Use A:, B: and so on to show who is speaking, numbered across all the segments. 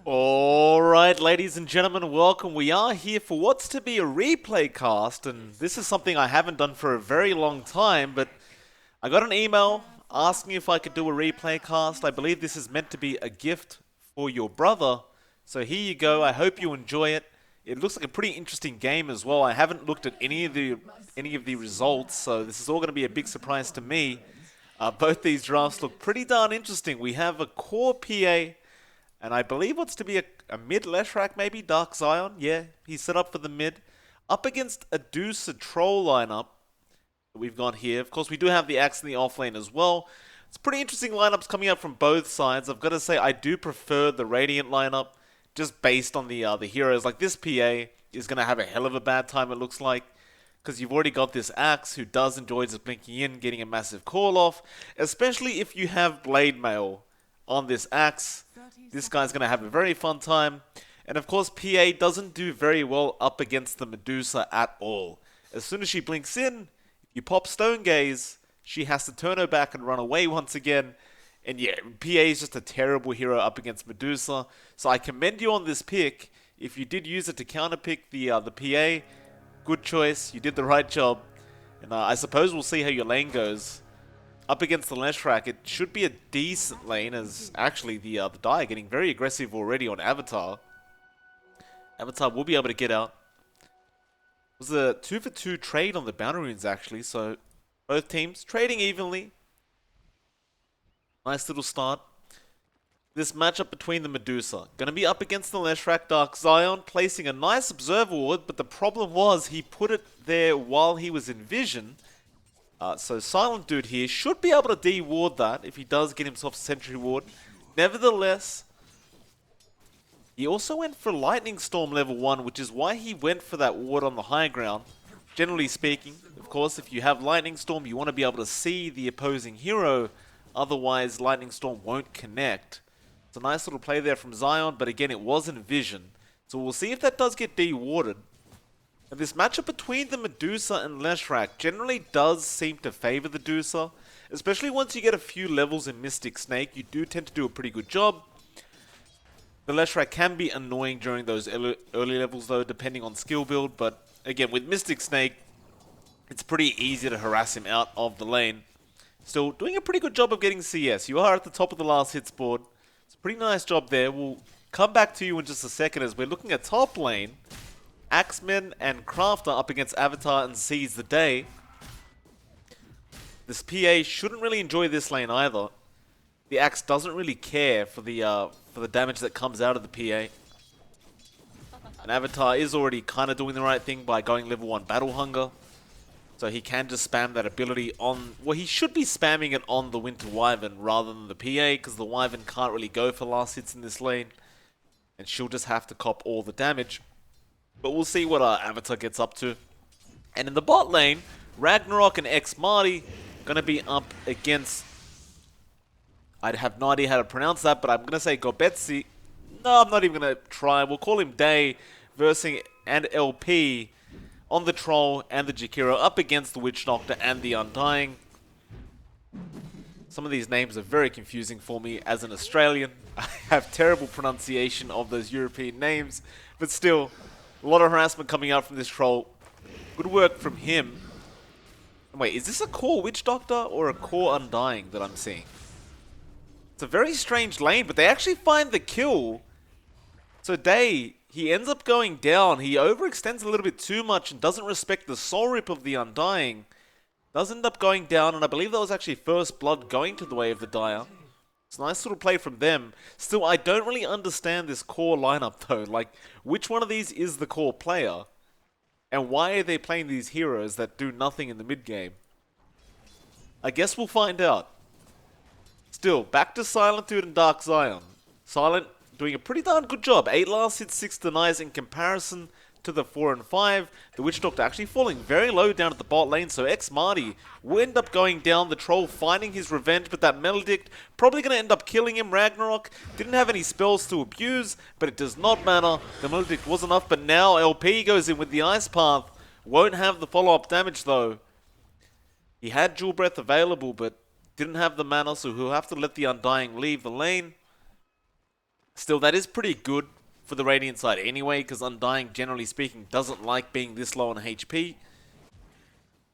A: Alright, ladies and gentlemen, welcome. We are here for what's to be a replay cast, and this is something I haven't done for a very long time, but I got an email asking if I could do a replay cast. I believe this is meant to be a gift for your brother, so here you go. I hope you enjoy it. It looks like a pretty interesting game as well. I haven't looked at any of the results, so this is all going to be a big surprise to me. Both these drafts look pretty darn interesting. We have a core PA, and I believe what's to be a mid Leshrac maybe, Dark Zion. Yeah, he's set up for the mid. Up against a Medusa troll lineup that we've got here. Of course, we do have the Axe in the off lane as well. It's pretty interesting lineups coming up from both sides. I've got to say, I do prefer the Radiant lineup, just based on the heroes. Like, this PA is going to have a hell of a bad time, it looks like, because you've already got this Axe who does enjoy just blinking in, getting a massive call off, especially if you have Blade Mail on this Axe. This guy's going to have a very fun time. And of course, PA doesn't do very well up against the Medusa at all. As soon as she blinks in, if you pop Stone Gaze, she has to turn her back and run away once again. And yeah, PA is just a terrible hero up against Medusa. So I commend you on this pick. If you did use it to counterpick the PA, good choice. You did the right job. And I suppose we'll see how your lane goes. Up against the Leshrac, it should be a decent lane, as actually the Dire getting very aggressive already on Avatar. Avatar will be able to get out. It was a 2-for-2 trade on the Bounty Runes actually, so both teams trading evenly. Nice little start. This matchup between the Medusa, going to be up against the Leshrac Dark Zion, placing a nice Observer Ward, but the problem was he put it there while he was in vision. So Silentdude here should be able to de-ward that if he does get himself a Sentry Ward. Nevertheless, he also went for Lightning Storm level 1, which is why he went for that ward on the high ground. Generally speaking, of course, if you have Lightning Storm, you want to be able to see the opposing hero. Otherwise, Lightning Storm won't connect. It's a nice little play there from Zion, but again, it wasn't vision. So we'll see if that does get de-warded. And this matchup between the Medusa and Leshrac generally does seem to favor the Medusa. Especially once you get a few levels in Mystic Snake, you do tend to do a pretty good job. The Leshrac can be annoying during those early levels though, depending on skill build. But again, with Mystic Snake, it's pretty easy to harass him out of the lane. Still doing a pretty good job of getting CS. You are at the top of the last hits board. It's a pretty nice job there. We'll come back to you in just a second as we're looking at top lane. Axemen and Crafter up against Avatar and Seize the Day. This PA shouldn't really enjoy this lane either. The Axe doesn't really care for the damage that comes out of the PA. And Avatar is already kind of doing the right thing by going level 1 Battle Hunger. So he can just spam that ability on... Well, he should be spamming it on the Winter Wyvern rather than the PA, because the Wyvern can't really go for last hits in this lane. And she'll just have to cop all the damage. But we'll see what our Avatar gets up to. And in the bot lane, Ragnarok and X-Marty going to be up against... I have no idea how to pronounce that, but I'm going to say Gobetsi. No, I'm not even going to try. We'll call him Day versus and LP on the Troll and the Jakiro up against the Witch Doctor and the Undying. Some of these names are very confusing for me as an Australian. I have terrible pronunciation of those European names, but still... A lot of harassment coming out from this troll. Good work from him. Wait, is this a core Witch Doctor or a core Undying that I'm seeing? It's a very strange lane, but they actually find the kill. So Day, he ends up going down. He overextends a little bit too much and doesn't respect the soul rip of the Undying. Does end up going down, and I believe that was actually first blood going to the way of the Dire. It's a nice little play from them. Still, I don't really understand this core lineup though. Like, which one of these is the core player? And why are they playing these heroes that do nothing in the mid game? I guess we'll find out. Still, back to Silentdude and Dark Zion. Silent doing a pretty darn good job. 8 last hits, 6 denies in comparison to the 4 and 5. The Witch Doctor actually falling very low down at the bot lane, so X-Marty will end up going down. The Troll finding his revenge, but that Maledict probably going to end up killing him. Ragnarok didn't have any spells to abuse, but it does not matter. The Maledict was enough, but now LP goes in with the Ice Path. Won't have the follow-up damage though. He had Jewel Breath available, but didn't have the mana, so he'll have to let the Undying leave the lane. Still, that is pretty good for the Radiant side anyway, because Undying, generally speaking, doesn't like being this low on HP.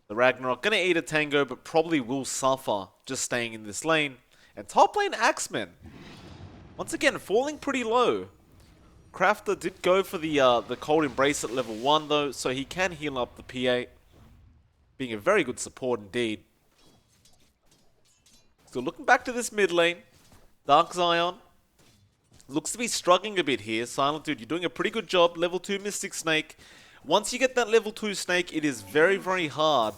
A: The Ragnarok gonna eat a Tango, but probably will suffer just staying in this lane. And top lane Axemen, once again, falling pretty low. Crafter did go for the Cold Embrace at level 1 though, so he can heal up the PA. Being a very good support indeed. So looking back to this mid lane, Dark Zion looks to be struggling a bit here. Silentdude, you're doing a pretty good job. Level 2 Mystic Snake. Once you get that level 2 Snake, it is very, very hard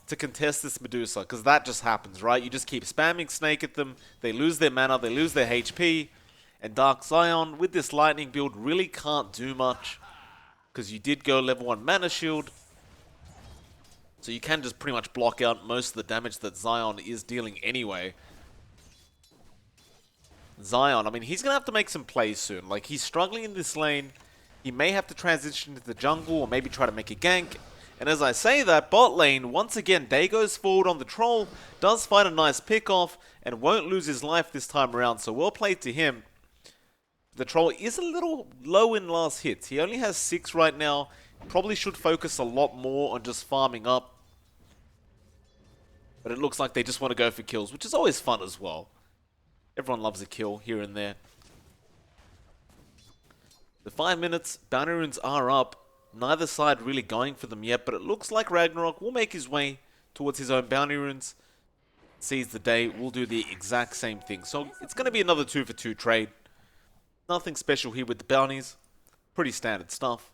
A: to contest this Medusa, because that just happens, right? You just keep spamming Snake at them, they lose their mana, they lose their HP, and Dark Zion, with this Lightning build, really can't do much, because you did go level 1 Mana Shield, so you can just pretty much block out most of the damage that Zion is dealing anyway. Zion, I mean, he's going to have to make some plays soon. Like, he's struggling in this lane. He may have to transition to the jungle or maybe try to make a gank. And as I say that, bot lane, once again, Day goes forward on the troll, does find a nice pick off, and won't lose his life this time around, so well played to him. The troll is a little low in last hits. He only has 6 right now. Probably should focus a lot more on just farming up. But it looks like they just want to go for kills, which is always fun as well. Everyone loves a kill here and there. The 5 minutes, bounty runes are up. Neither side really going for them yet, but it looks like Ragnarok will make his way towards his own bounty runes. Sees the Day, will do the exact same thing. So it's going to be another 2 for 2 trade. Nothing special here with the bounties. Pretty standard stuff.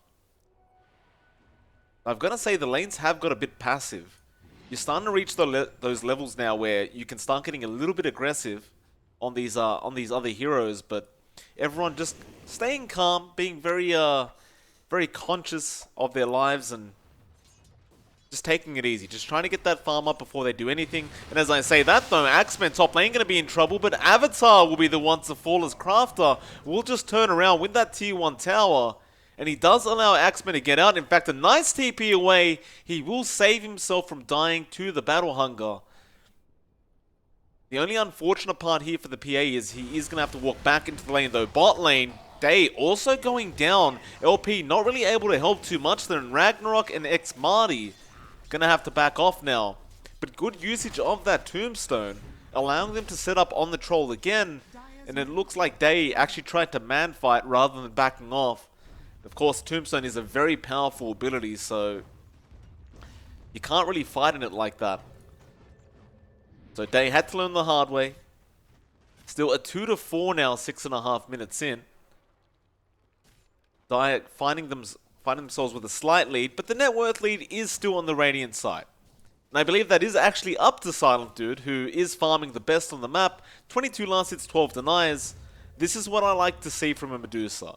A: I've got to say the lanes have got a bit passive. You're starting to reach those levels now where you can start getting a little bit aggressive on these other heroes, but everyone just staying calm, being very very conscious of their lives and just taking it easy, just trying to get that farm up before they do anything. And as I say that though, Axemen top lane going to be in trouble, but Avatar will be the one to fall as Crafter will just turn around with that tier 1 tower. And he does allow Axemen to get out. In fact, a nice TP away. He will save himself from dying to the Battle Hunger. The only unfortunate part here for the PA is he is going to have to walk back into the lane though. Bot lane, Day also going down. LP not really able to help too much there. And Ragnarok and X-Marty going to have to back off now. But good usage of that Tombstone, allowing them to set up on the troll again. And it looks like Day actually tried to man fight rather than backing off. Of course, Tombstone is a very powerful ability, so you can't really fight in it like that. So Day had to learn the hard way. Still a 2 to 4 now, 6.5 minutes in. Diet finding themselves with a slight lead, but the net worth lead is still on the Radiant side. And I believe that is actually up to Silentdude, who is farming the best on the map. 22 last hits, 12 denies. This is what I like to see from a Medusa.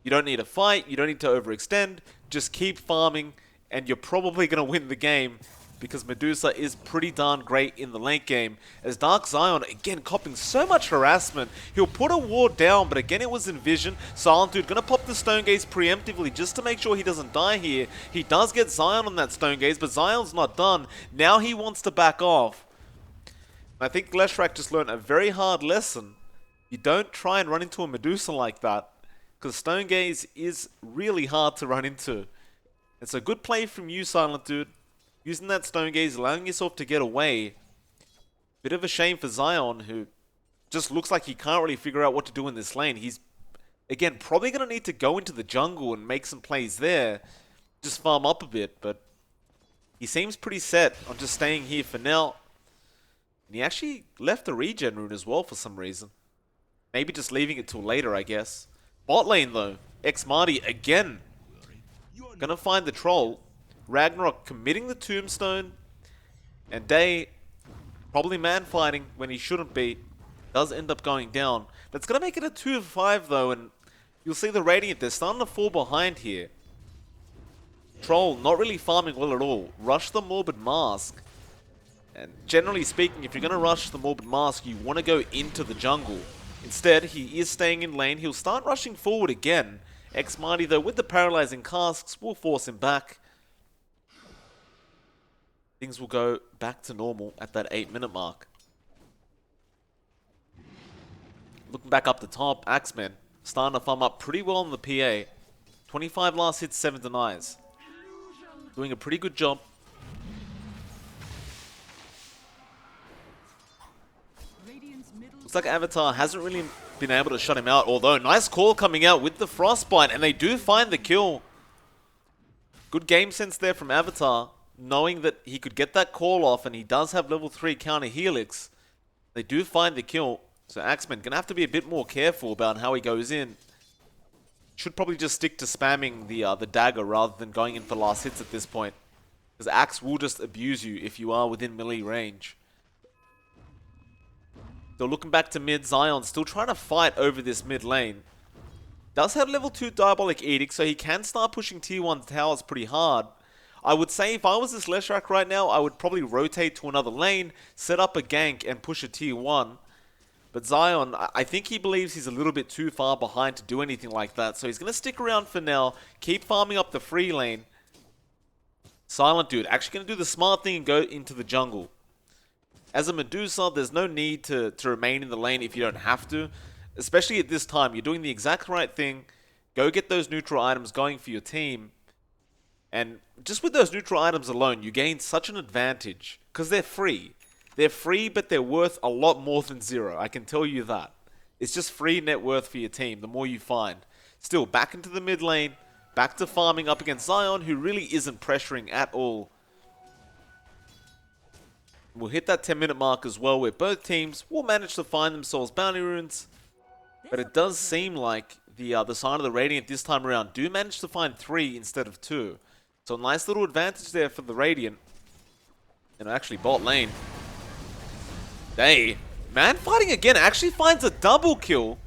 A: You don't need to fight, you don't need to overextend, just keep farming, and you're probably going to win the game, because Medusa is pretty darn great in the late game. As Dark Zion, again, copping so much harassment, he'll put a ward down, but again it was in vision. Silentdude going to pop the Stone Gaze preemptively just to make sure he doesn't die here. He does get Zion on that Stone Gaze, but Zion's not done. Now he wants to back off. I think Leshrac just learned a very hard lesson. You don't try and run into a Medusa like that, because Stone Gaze is really hard to run into. It's a good play from you, Silentdude. Using that Stone Gaze, allowing yourself to get away. Bit of a shame for Zion, who just looks like he can't really figure out what to do in this lane. He's, again, probably going to need to go into the jungle and make some plays there. Just farm up a bit, but he seems pretty set on just staying here for now. And he actually left the regen rune as well for some reason. Maybe just leaving it till later, I guess. Bot lane though, X-Marty again. Gonna find the troll. Ragnarok committing the Tombstone. And Day probably man fighting when he shouldn't be. Does end up going down. That's gonna make it a 2 for 5 though, and you'll see the Radiant, they're starting to fall behind here. Troll not really farming well at all. Rush the Morbid Mask. And generally speaking, if you're gonna rush the Morbid Mask, you wanna go into the jungle. Instead, he is staying in lane. He'll start rushing forward again. X-Marty, though, with the paralyzing casks, will force him back. Things will go back to normal at that 8-minute mark. Looking back up the top, Axemen starting to farm up pretty well on the PA. 25 last hits, 7 denies. Doing a pretty good job. Looks like Avatar hasn't really been able to shut him out, although nice call coming out with the Frostbite, and they do find the kill. Good game sense there from Avatar, knowing that he could get that call off, and he does have level 3 counter Helix. They do find the kill, so Axeman gonna have to be a bit more careful about how he goes in. Should probably just stick to spamming the dagger rather than going in for last hits at this point, because Axe will just abuse you if you are within melee range. So looking back to mid, Zion still trying to fight over this mid lane. Does have level 2 Diabolic Edict, so he can start pushing tier 1 towers pretty hard. I would say if I was this Leshrac right now, I would probably rotate to another lane, set up a gank, and push a tier 1. But Zion, I think he believes he's a little bit too far behind to do anything like that, so he's going to stick around for now, keep farming up the free lane. Silentdude actually going to do the smart thing and go into the jungle. As a Medusa, there's no need to remain in the lane if you don't have to. Especially at this time, you're doing the exact right thing. Go get those neutral items going for your team. And just with those neutral items alone, you gain such an advantage. Because they're free. They're free, but they're worth a lot more than 0. I can tell you that. It's just free net worth for your team, the more you find. Still, back into the mid lane. Back to farming up against Zion, who really isn't pressuring at all. We'll hit that 10-minute mark as well, where both teams will manage to find themselves bounty runes. But it does seem like the side of the Radiant this time around do manage to find 3 instead of 2. So a nice little advantage there for the Radiant. And actually bot lane. Hey, man fighting again actually finds a double kill.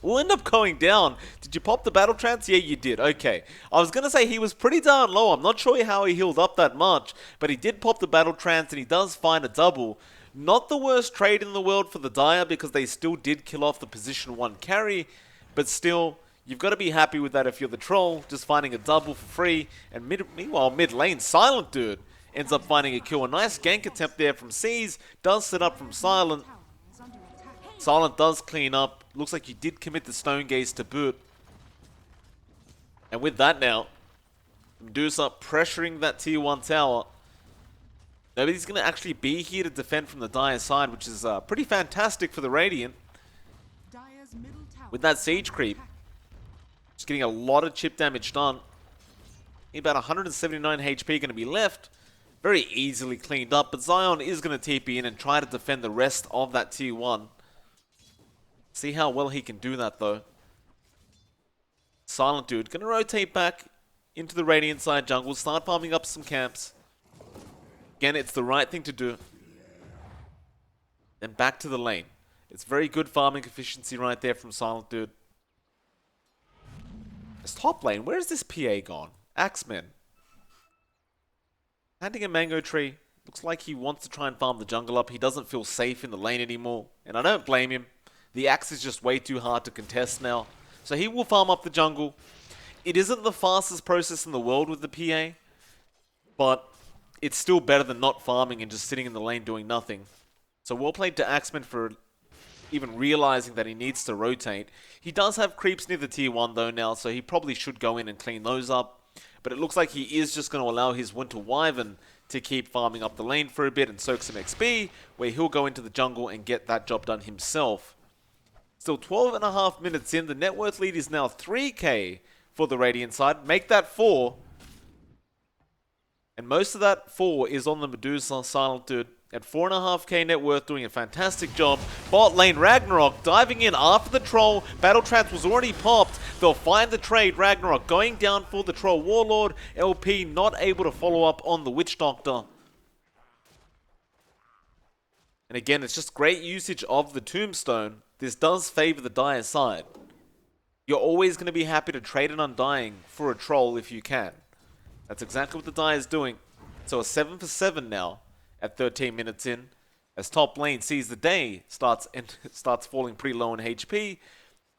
A: We'll end up going down. Did you pop the battle trance? Yeah, you did. Okay. I was going to say he was pretty darn low. I'm not sure how he healed up that much. But he did pop the battle trance and he does find a double. Not the worst trade in the world for the Dire because they still did kill off the position 1 carry. But still, you've got to be happy with that if you're the troll. Just finding a double for free. And meanwhile, mid lane, Silentdude ends up finding a kill. A nice gank attempt there from Seas. Does set up from Silent. Silent does clean up. Looks like he did commit the Stone Gaze to boot. And with that now, Medusa pressuring that tier 1 tower. Nobody's going to actually be here to defend from the Dire side, which is pretty fantastic for the Radiant. With that siege creep, just getting a lot of chip damage done. About 179 HP going to be left. Very easily cleaned up, but Zion is going to TP in and try to defend the rest of that tier 1. See how well he can do that though. Silentdude going to rotate back into the Radiant side jungle, start farming up some camps. Again, it's the right thing to do. Then back to the lane. It's very good farming efficiency right there from Silentdude. This top lane, where is this PA gone? Axeman. Planting a mango tree. Looks like he wants to try and farm the jungle up. He doesn't feel safe in the lane anymore. And I don't blame him. The Axe is just way too hard to contest now. So he will farm up the jungle. It isn't the fastest process in the world with the PA. But it's still better than not farming and just sitting in the lane doing nothing. So well played to Axeman for even realizing that he needs to rotate. He does have creeps near the tier 1 though now, so he probably should go in and clean those up. But it looks like he is just going to allow his Winter Wyvern to keep farming up the lane for a bit and soak some XP, where he'll go into the jungle and get that job done himself. Still 12.5 minutes in, the net worth lead is now 3k for the Radiant side. Make that 4. And most of that 4 is on the Medusa Silentdude at 4.5k net worth, doing a fantastic job. Bot lane Ragnarok diving in after the troll. Battle trance was already popped. They'll find the trade. Ragnarok going down for the troll warlord. LP not able to follow up on the witch doctor. And again, it's just great usage of the tombstone. This does favor the Dire side. You're always going to be happy to trade an Undying for a troll if you can. That's exactly what the Dire is doing. So a 7 for 7 now at 13 minutes in. As top lane sees the day, starts falling pretty low in HP.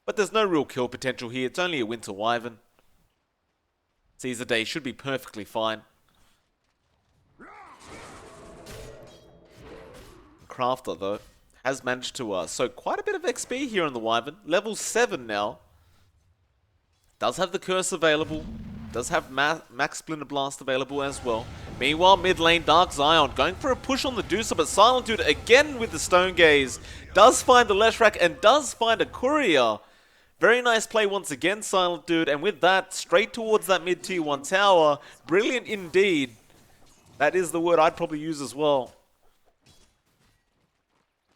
A: But there's no real kill potential here. It's only a Winter Wyvern. Sees the day, should be perfectly fine. Crafter though has managed to soak quite a bit of XP here on the Wyvern. Level 7 now. Does have the curse available. Does have Max Splinter Blast available as well. Meanwhile, mid lane, Dark Zion going for a push on the Medusa, but Silentdude again with the Stone Gaze. Does find the Leshrac and does find a Courier. Very nice play once again, Silentdude, and with that, straight towards that mid tier 1 tower. Brilliant indeed. That is the word I'd probably use as well.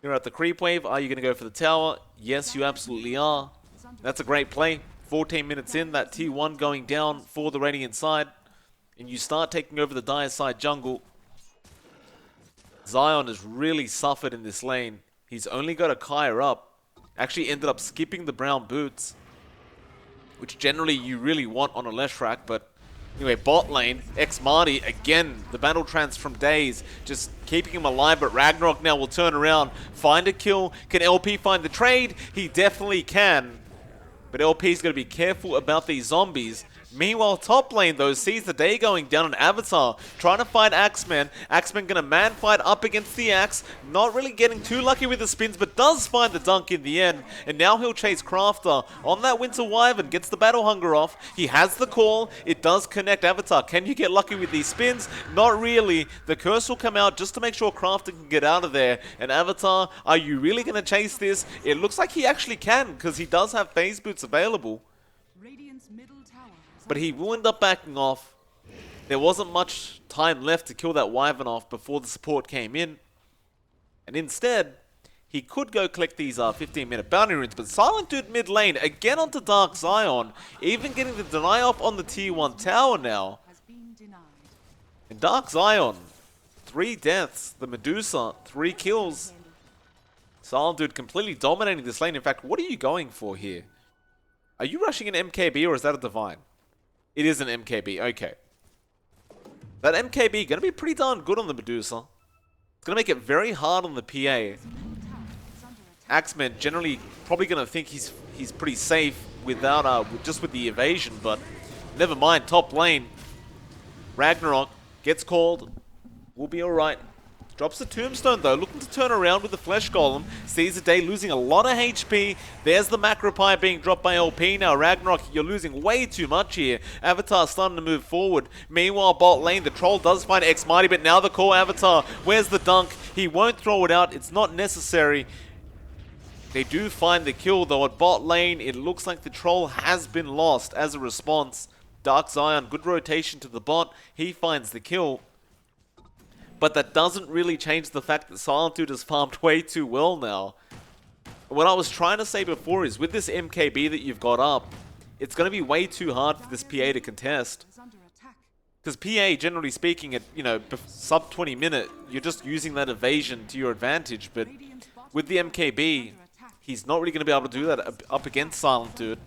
A: You're at the creep wave. Are you going to go for the tower? Yes, you absolutely are. That's a great play. 14 minutes in, that T1 going down for the Radiant side. And you start taking over the Dire side jungle. Zion has really suffered in this lane. He's only got a Kaya up. Actually ended up skipping the brown boots, which generally you really want on a Leshrac, but anyway, bot lane, X-Marty, again, the battle trance from Daze, just keeping him alive, but Ragnarok now will turn around, find a kill. Can LP find the trade? He definitely can. But LP's going to be careful about these zombies. Meanwhile, top lane, though, sees the day going down on Avatar, trying to fight Axeman. Axeman going to man fight up against the Axe, not really getting too lucky with the spins, but does find the dunk in the end. And now he'll chase Crafter on that Winter Wyvern, gets the Battle Hunger off. He has the call, it does connect Avatar. Can you get lucky with these spins? Not really. The curse will come out just to make sure Crafter can get out of there. And Avatar, are you really going to chase this? It looks like he actually can, because he does have phase boots available. But he will end up backing off. There wasn't much time left to kill that Wyvern off before the support came in. And instead, he could go collect these 15-minute bounty runes. But Silentdude mid lane, again onto Dark Zion. Even getting the deny off on the tier 1 tower now. And Dark Zion, 3 deaths. The Medusa, 3 kills. Silentdude completely dominating this lane. In fact, what are you going for here? Are you rushing an MKB or is that a Divine? It is an MKB, okay. That MKB going to be pretty darn good on the Medusa. It's going to make it very hard on the PA. Axeman generally probably going to think he's pretty safe without just with the evasion, but never mind. Top lane, Ragnarok gets called. We'll be alright. Drops the Tombstone though, looking to turn around with the Flesh Golem. Sees the day losing a lot of HP. There's the Macropie being dropped by LP now. Ragnarok, you're losing way too much here. Avatar starting to move forward. Meanwhile, bot lane, the Troll does find X-Mighty, but now the core Avatar. Where's the dunk? He won't throw it out. It's not necessary. They do find the kill though at bot lane. It looks like the Troll has been lost as a response. Dark Zion, good rotation to the bot. He finds the kill. But that doesn't really change the fact that Silentdude has farmed way too well now. What I was trying to say before is with this MKB that you've got up, it's going to be way too hard for this PA to contest. Because PA, generally speaking, at sub 20 minute, you're just using that evasion to your advantage. But with the MKB, he's not really going to be able to do that up against Silentdude.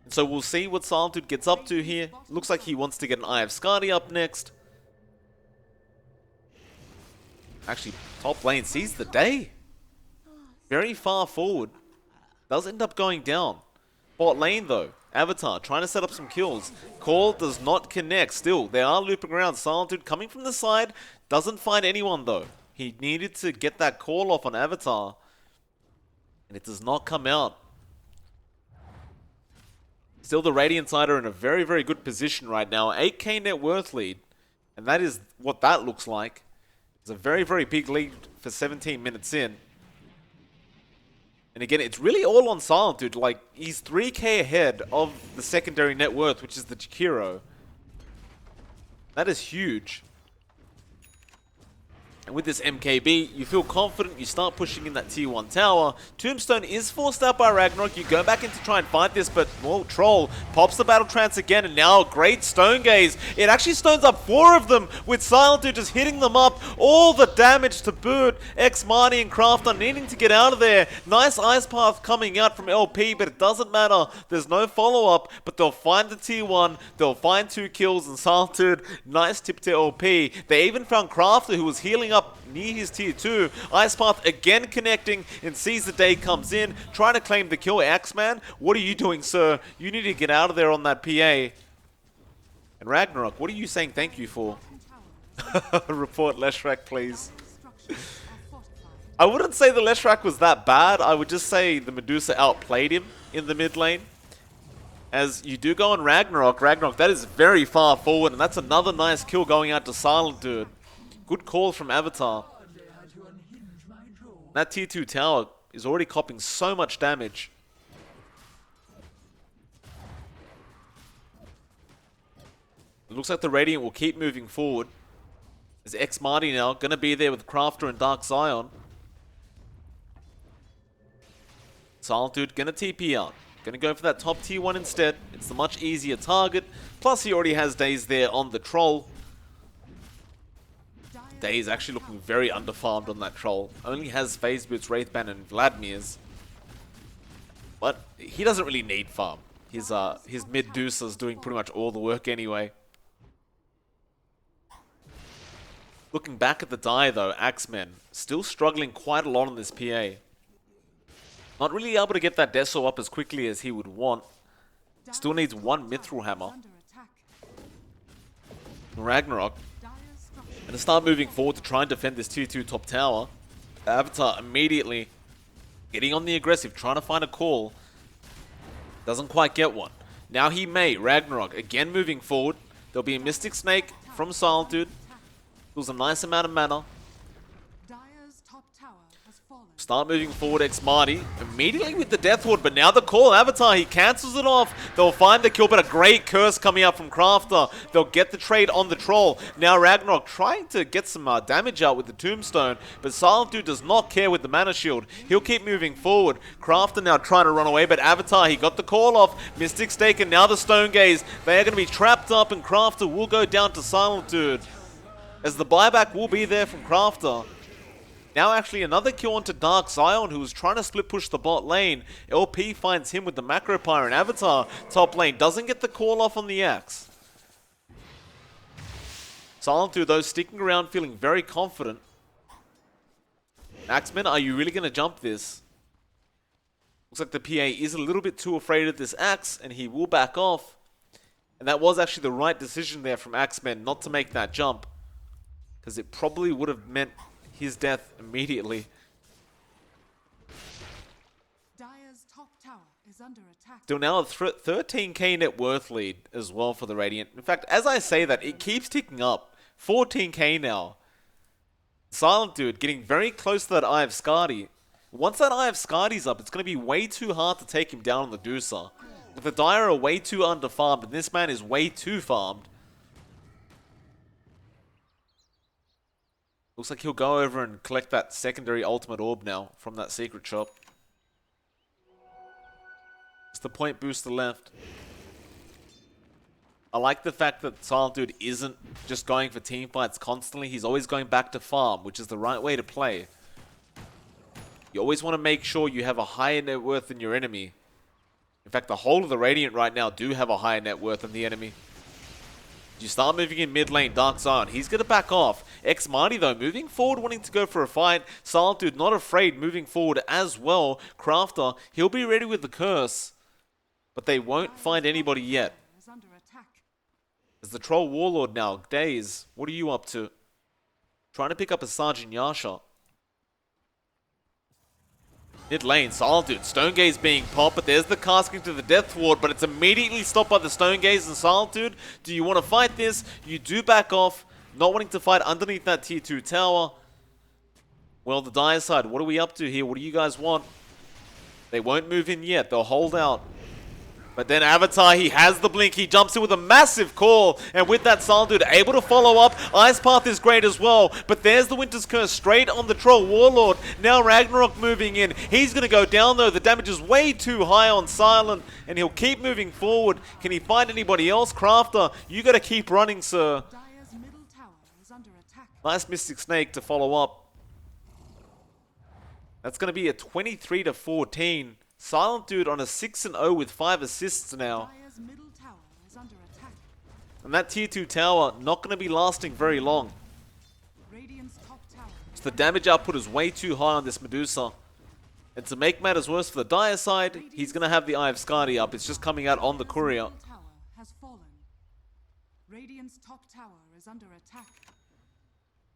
A: And so we'll see what Silentdude gets up to here. Looks like he wants to get an Eye of Skadi up next. Actually, top lane sees the day. Very far forward. Does end up going down. Bot lane though. Avatar trying to set up some kills. Call does not connect. Still, they are looping around. Silentdude coming from the side. Doesn't find anyone though. He needed to get that call off on Avatar. And it does not come out. Still, the Radiant side are in a very, very good position right now. 8k net worth lead. And that is what that looks like. It's a very, very big lead for 17 minutes in. And again, it's really all on Silentdude. Like, he's 3k ahead of the secondary net worth, which is the Jakiro. That is huge. And with this MKB, you feel confident, you start pushing in that tier 1 tower. Tombstone is forced out by Ragnarok. You go back in to try and fight this, but, well, Troll pops the Battle Trance again, and now a great Stone Gaze. It actually stones up 4 of them, with Silentdude just hitting them up. All the damage to boot. X-Marty and Crafter needing to get out of there. Nice Ice Path coming out from LP, but it doesn't matter. There's no follow-up, but they'll find the tier 1. They'll find 2 kills, and Silentdude, nice tip to LP. They even found Crafter, who was healing up near his tier 2. Ice Path again connecting, and sees the day comes in, trying to claim the kill. Axeman, what are you doing, sir? You need to get out of there on that PA. And Ragnarok, what are you saying thank you for? Report Leshrac, please. I wouldn't say the Leshrac was that bad. I would just say the Medusa outplayed him in the mid lane. As you do go on Ragnarok. Ragnarok, that is very far forward, and that's another nice kill going out to Silentdude. Good call from Avatar. That tier 2 tower is already copping so much damage. It looks like the Radiant will keep moving forward. There's X Marty now, gonna be there with Crafter and Dark Zion. Silentdude gonna TP out. Gonna go for that top tier 1 instead. It's the much easier target. Plus he already has Daze there on the Troll. Daze actually looking very underfarmed on that Troll. Only has Phase Boots, Wraithband, and Vladimir's. But he doesn't really need farm. His Medusa's doing pretty much all the work anyway. Looking back at the die though, Axemen still struggling quite a lot on this PA. Not really able to get that Deso up as quickly as he would want. Still needs one Mithril Hammer. Ragnarok gonna start moving forward to try and defend this tier 2 top tower. Avatar immediately getting on the aggressive, trying to find a call. Doesn't quite get one. Now he may. Ragnarok again moving forward. There'll be a Mystic Snake from Silentdude. Deals a nice amount of mana. Start moving forward, X Marty. Immediately with the Death Ward, but now the call. Avatar, he cancels it off. They'll find the kill, but a great curse coming out from Crafter. They'll get the trade on the Troll. Now Ragnarok trying to get some damage out with the Tombstone, but Silentdude does not care with the Mana Shield. He'll keep moving forward. Crafter now trying to run away, but Avatar, he got the call off. Mystic Stake and now the Stone Gaze. They are going to be trapped up, and Crafter will go down to Silentdude, as the buyback will be there from Crafter. Now actually another kill onto Dark Zion, who was trying to split push the bot lane. LP finds him with the Macro Pyre, and Avatar top lane doesn't get the call off on the axe. Silentdude though sticking around, feeling very confident. Axemen, are you really going to jump this? Looks like the PA is a little bit too afraid of this axe, and he will back off. And that was actually the right decision there from Axemen not to make that jump, because it probably would have meant his death immediately.
B: Dire's top tower is under attack.
A: Still now a 13k net worth lead as well for the Radiant. In fact, as I say that, it keeps ticking up. 14k now. Silentdude getting very close to that Eye of Skadi. Once that Eye of Skadi's up, it's going to be way too hard to take him down on the Medusa. But the Dire are way too underfarmed, and this man is way too farmed. Looks like he'll go over and collect that secondary ultimate orb now from that secret shop. It's the point booster left. I like the fact that Silentdude isn't just going for team fights constantly. He's always going back to farm, which is the right way to play. You always want to make sure you have a higher net worth than your enemy. In fact, the whole of the Radiant right now do have a higher net worth than the enemy. You start moving in mid lane, Dark Zion. He's going to back off. X Marty though, moving forward, wanting to go for a fight. Silentdude not afraid, moving forward as well. Crafter, he'll be ready with the curse. But they won't find anybody yet. There's the Troll Warlord now. Daze, what are you up to? Trying to pick up a Sergeant Yasha. Mid lane, Silentdude, Stone Gaze being popped, but there's the casting to the Death Ward, but it's immediately stopped by the Stone Gaze and Silentdude. Do you want to fight this? You do back off, not wanting to fight underneath that tier 2 tower. Well, the Dire side, what are we up to here? What do you guys want? They won't move in yet, they'll hold out. But then Avatar, he has the blink, he jumps in with a massive call, and with that Silentdude able to follow up. Ice Path is great as well, but there's the Winter's Curse straight on the Troll Warlord. Now Ragnarok moving in, he's going to go down though, the damage is way too high on Silent, and he'll keep moving forward. Can he find anybody else? Crafter, you got to keep running, sir. Nice Mystic Snake to follow up. That's going to be a 23-14. Silentdude on a 6-0 with 5 assists now. And that tier 2 tower not going to be lasting very long. So the damage output is way too high on this Medusa. And to make matters worse for the Dire side, he's going to have the Eye of Skadi up. It's just coming out on the courier.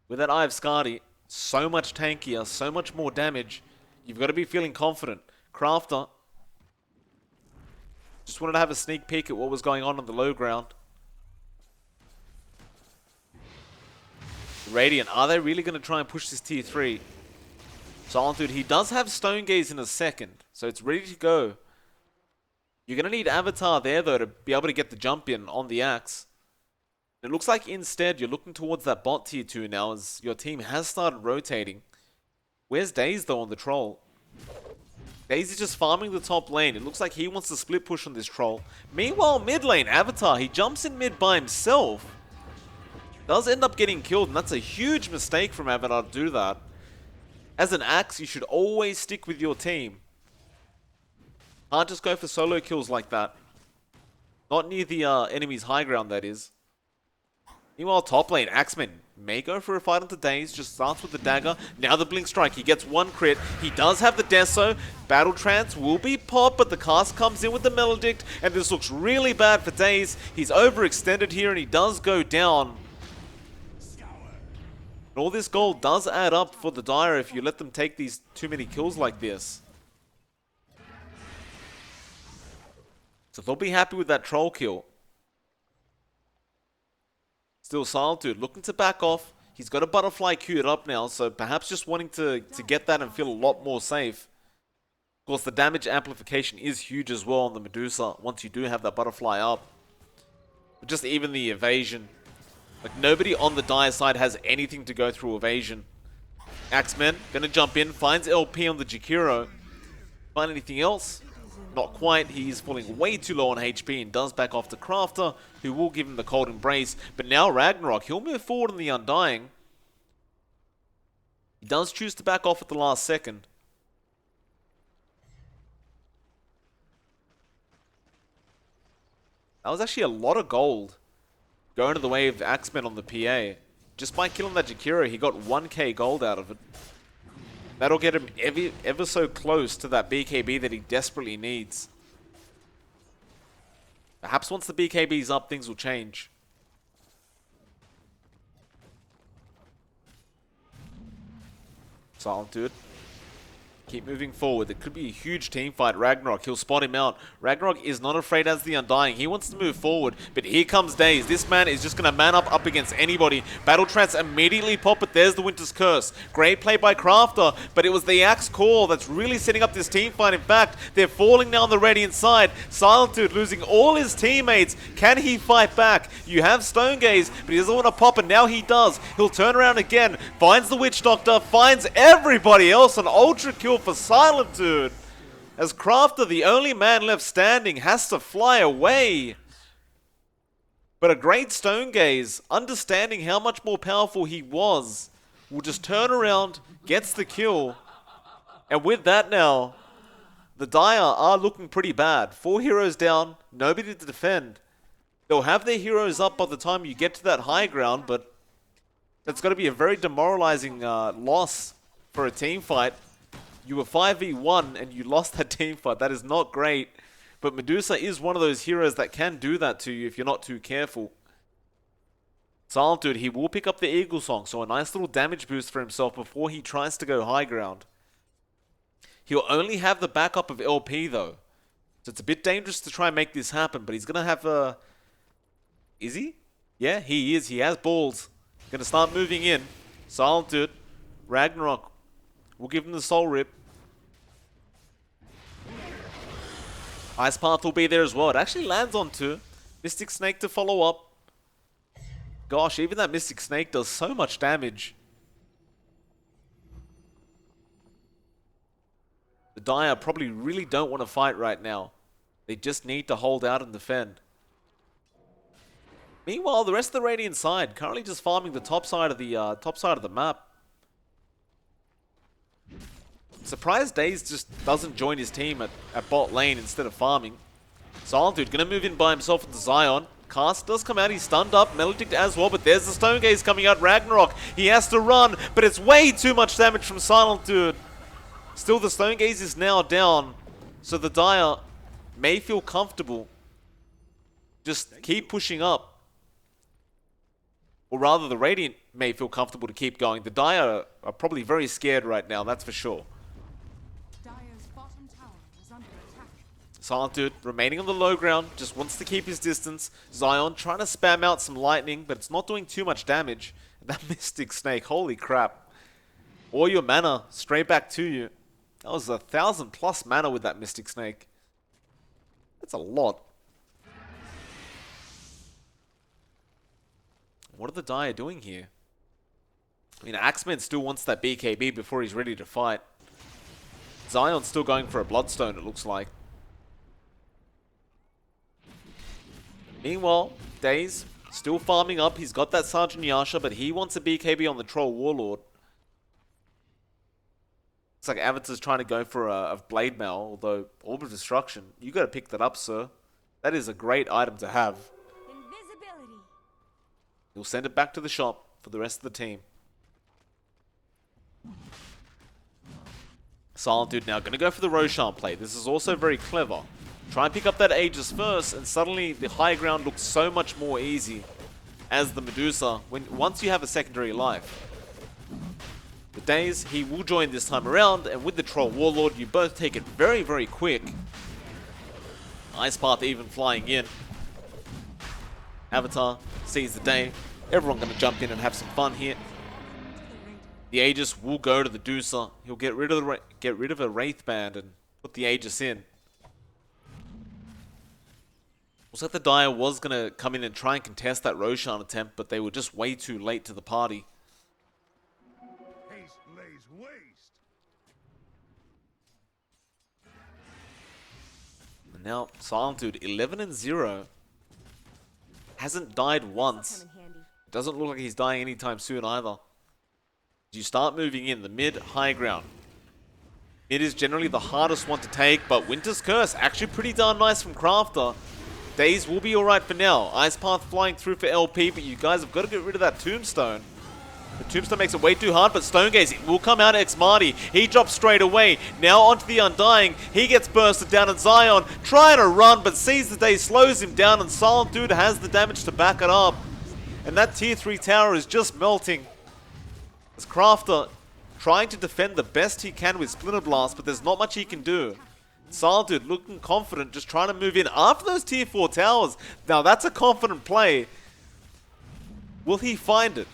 A: With that Eye of Skadi, so much tankier, so much more damage. You've got to be feeling confident. Crafter Just wanted to have a sneak peek at what was going on the low ground. Radiant, are they really going to try and push this tier 3? Silentdude, he does have Stone Gaze in a second, so it's ready to go. You're going to need Avatar there, though, to be able to get the jump in on the Axe. It looks like instead you're looking towards that bot tier 2 now, as your team has started rotating. Where's Daze, though, on the Troll? Daze is just farming the top lane. It looks like he wants to split push on this Troll. Meanwhile, mid lane, Avatar, he jumps in mid by himself. Does end up getting killed, and that's a huge mistake from Avatar to do that. As an Axe, you should always stick with your team. Can't just go for solo kills like that. Not near the enemy's high ground, that is. Meanwhile, top lane, Axeman may go for a fight onto Daze, just starts with the dagger. Now the Blink Strike, he gets one crit. He does have the Deso. Battle Trance will be popped, but the cast comes in with the Maledict, and this looks really bad for Daze. He's overextended here, and he does go down. And all this gold does add up for the Dire if you let them take these too many kills like this. So they'll be happy with that Troll kill. Still Silentdude looking to back off. He's got a butterfly queued up now, so perhaps just wanting to get that and feel a lot more safe. Of course, the damage amplification is huge as well on the Medusa once you do have that butterfly up. But just even the evasion. Like, nobody on the Dire side has anything to go through evasion. Axeman gonna jump in, finds LP on the Jakiro. Find anything else? Not quite. He's falling way too low on HP and does back off to Crafter, who will give him the Cold Embrace. But now Ragnarok, he'll move forward on the Undying. He does choose to back off at the last second. That was actually a lot of gold going to the way of Axeman on the PA. Just by killing that Jakiro, he got 1k gold out of it. That'll get him ever so close to that BKB that he desperately needs. Perhaps once the BKB's up, things will change. Silentdude. Keep moving forward. It could be a huge team fight. Ragnarok, he'll spot him out. Ragnarok is not afraid as the Undying. He wants to move forward, but here comes Daze. This man is just going to man up against anybody. Battle Trance immediately pop, but there's the Winter's Curse. Great play by Crafter, but it was the Axe Core that's really setting up this team fight. In fact, they're falling now on the Radiant side. Silentdude losing all his teammates. Can he fight back? You have Stone Gaze, but he doesn't want to pop, and now he does. He'll turn around again, finds the Witch Doctor, finds everybody else. An ultra kill for Silentdude, as Crafter, the only man left standing, has to fly away. But a great Stone Gaze, understanding how much more powerful he was, will just turn around, gets the kill, and with that now, the Dire are looking pretty bad. 4 heroes down, nobody to defend. They'll have their heroes up by the time you get to that high ground, but that's got to be a very demoralizing loss for a team fight. You were 5v1 and you lost that team fight. That is not great. But Medusa is one of those heroes that can do that to you if you're not too careful. Silentdude, he will pick up the Eagle Song, so a nice little damage boost for himself before he tries to go high ground. He'll only have the backup of LP though. So it's a bit dangerous to try and make this happen, but he's going to have a... Is he? Yeah, he is. He has balls. Going to start moving in. Silentdude, Ragnarok. We'll give him the Soul Rip. Ice Path will be there as well. It actually lands on 2. Mystic Snake to follow up. Gosh, even that Mystic Snake does so much damage. The Dire probably really don't want to fight right now. They just need to hold out and defend. Meanwhile, the rest of the Radiant side currently just farming the top side of the map. Surprised Daze just doesn't join his team at bot lane instead of farming. Silentdude gonna move in by himself into Zion. Cast does come out, he's stunned up, Maledict as well, but there's the Stone Gaze coming out. Ragnarok, he has to run, but it's way too much damage from Silentdude. Still, the Stone Gaze is now down, so the Dire may feel comfortable. Just keep pushing up. Or rather, the Radiant may feel comfortable to keep going. The Dire are probably very scared right now, that's for sure.
B: Dire's bottom tower is under attack.
A: Silentdude remaining on the low ground, just wants to keep his distance. Zion trying to spam out some lightning, but it's not doing too much damage. That Mystic Snake, holy crap. All your mana straight back to you. That was 1,000+ mana with that Mystic Snake. That's a lot. What are the Dire doing here? I mean, Axeman still wants that BKB before he's ready to fight. Zion's still going for a Bloodstone, it looks like. Meanwhile, Daze still farming up. He's got that Sergeant Yasha, but he wants a BKB on the Troll Warlord. Looks like Avatar's trying to go for a Blade Mail, although Orb of Destruction, you gotta pick that up, sir. That is a great item to have.
C: Invisibility.
A: He'll send it back to the shop for the rest of the team. Silentdude now gonna go for the Roshan play. This is also very clever. Try and pick up that Aegis first, and suddenly the high ground looks so much more easy as the Medusa once you have a secondary life. The Daze, he will join this time around, and with the Troll Warlord, you both take it very, very quick. Ice Path even flying in. Avatar sees the day. Everyone gonna jump in and have some fun here. The Aegis will go to the Medusa. He'll get rid of a Wraith Band and put the Aegis in. Looks like the Dire was going to come in and try and contest that Roshan attempt, but they were just way too late to the party.
D: Haste lays waste.
A: And now, Silentdude, 11-0. Hasn't died once.
C: Come in handy.
A: Doesn't look like he's dying anytime soon either. You start moving in the mid, high ground. It is generally the hardest one to take, but Winter's Curse, actually pretty darn nice from Crafter. Daze will be alright for now. Ice Path flying through for LP, but you guys have got to get rid of that Tombstone. The Tombstone makes it way too hard, but Stonegaze will come out ex Marty. He drops straight away. Now onto the Undying. He gets bursted down, and Zion trying to run, but sees the Daze, slows him down, and Silentdude has the damage to back it up. And that tier 3 tower is just melting. As Crafter trying to defend the best he can with Splinter Blast, but there's not much he can do. Silentdude looking confident, just trying to move in after those tier 4 towers. Now that's a confident play. Will he find it?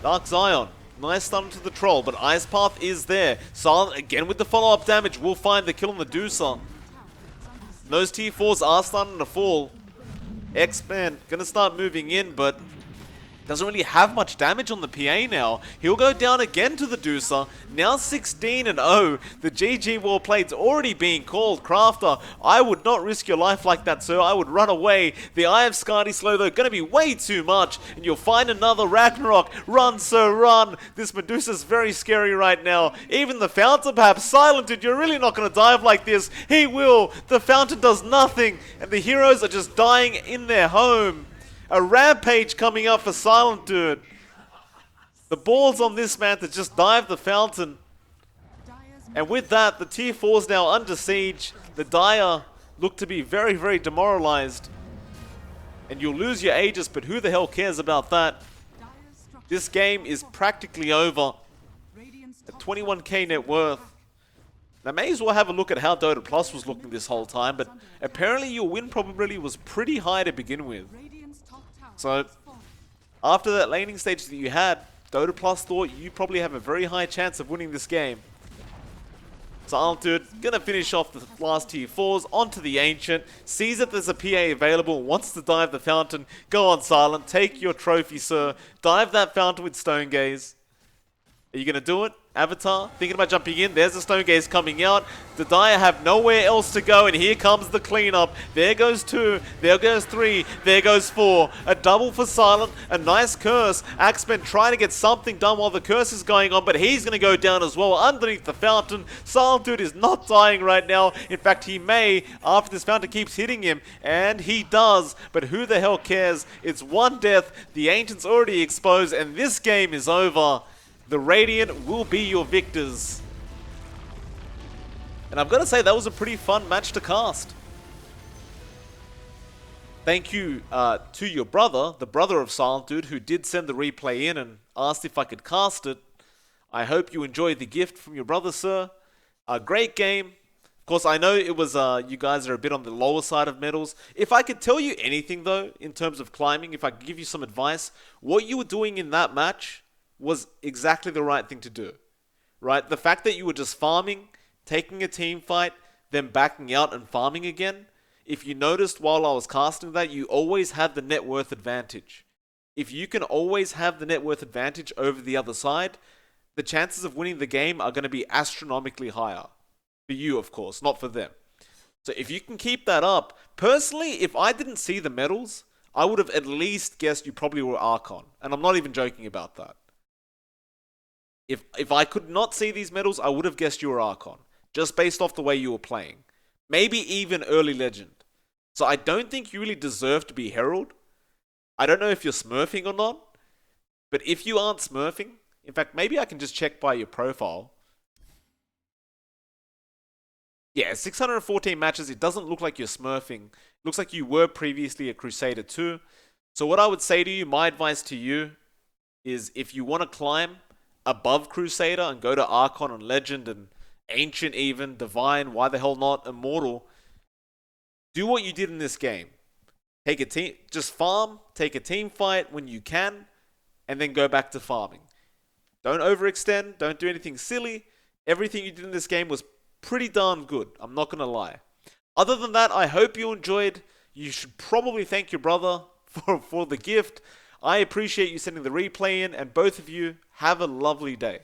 A: Dark Zion, nice stun to the Troll, but Ice Path is there. Silent again with the follow-up damage will find the kill on the Medusa. Those tier 4s are starting to fall. X-Man gonna start moving in, but doesn't really have much damage on the PA now. He'll go down again to the Medusa. Now 16-0. The GG War Plate's already being called. Crafter, I would not risk your life like that, sir. I would run away. The Eye of Skadi Slow, though, gonna be way too much. And you'll find another Ragnarok. Run, sir, run. This Medusa's very scary right now. Even the Fountain, perhaps. Silentdude, you're really not gonna dive like this. He will. The Fountain does nothing. And the heroes are just dying in their home. A rampage coming up for Silentdude. The balls on this man to just dive the Fountain. And with that, the tier 4's now under siege. The Dire look to be very, very demoralized. And you'll lose your Aegis, but who the hell cares about that? This game is practically over. At 21k net worth. Now, may as well have a look at how Dota Plus was looking this whole time, but apparently your win probability was pretty high to begin with. So, after that laning stage that you had, Dota Plus thought you probably have a very high chance of winning this game. Silentdude gonna finish off the last tier 4s onto the Ancient, sees that there's a PA available, wants to dive the Fountain. Go on, Silent, take your trophy, sir. Dive that Fountain with Stonegaze. Are you gonna do it? Avatar, thinking about jumping in. There's the Stonegaze coming out. The Dire have nowhere else to go, and here comes the cleanup. There goes 2, there goes 3, there goes 4. A double for Silent, a nice curse. Axeman trying to get something done while the curse is going on, but he's going to go down as well underneath the Fountain. Silentdude is not dying right now. In fact, he may after this Fountain keeps hitting him, and he does. But who the hell cares? It's one death. The Ancient's already exposed, and this game is over. The Radiant will be your victors. And I've got to say, that was a pretty fun match to cast. Thank you to your brother, the brother of Silentdude, who did send the replay in and asked if I could cast it. I hope you enjoyed the gift from your brother, sir. A great game. Of course, I know it was you guys are a bit on the lower side of medals. If I could tell you anything though, in terms of climbing, if I could give you some advice, what you were doing in that match was exactly the right thing to do. Right? The fact that you were just farming, taking a team fight, then backing out and farming again. If you noticed while I was casting that, you always had the net worth advantage. If you can always have the net worth advantage over the other side, the chances of winning the game are going to be astronomically higher. For you, of course, not for them. So if you can keep that up, personally, if I didn't see the medals, I would have at least guessed you probably were Archon. And I'm not even joking about that. If I could not see these medals, I would have guessed you were Archon. Just based off the way you were playing. Maybe even early Legend. So I don't think you really deserve to be Herald. I don't know if you're smurfing or not. But if you aren't smurfing, in fact, maybe I can just check by your profile. Yeah, 614 matches. It doesn't look like you're smurfing. It looks like you were previously a Crusader too. So what I would say to you, my advice to you, is if you want to climb above Crusader and go to Archon and Legend and Ancient even, Divine, why the hell not, Immortal, do what you did in this game. Take a team, just farm, take a team fight when you can, and then go back to farming. Don't overextend, don't do anything silly. Everything you did in this game was pretty darn good, I'm not going to lie. Other than that, I hope you enjoyed. You should probably thank your brother for the gift. I appreciate you sending the replay in, and both of you, have a lovely day.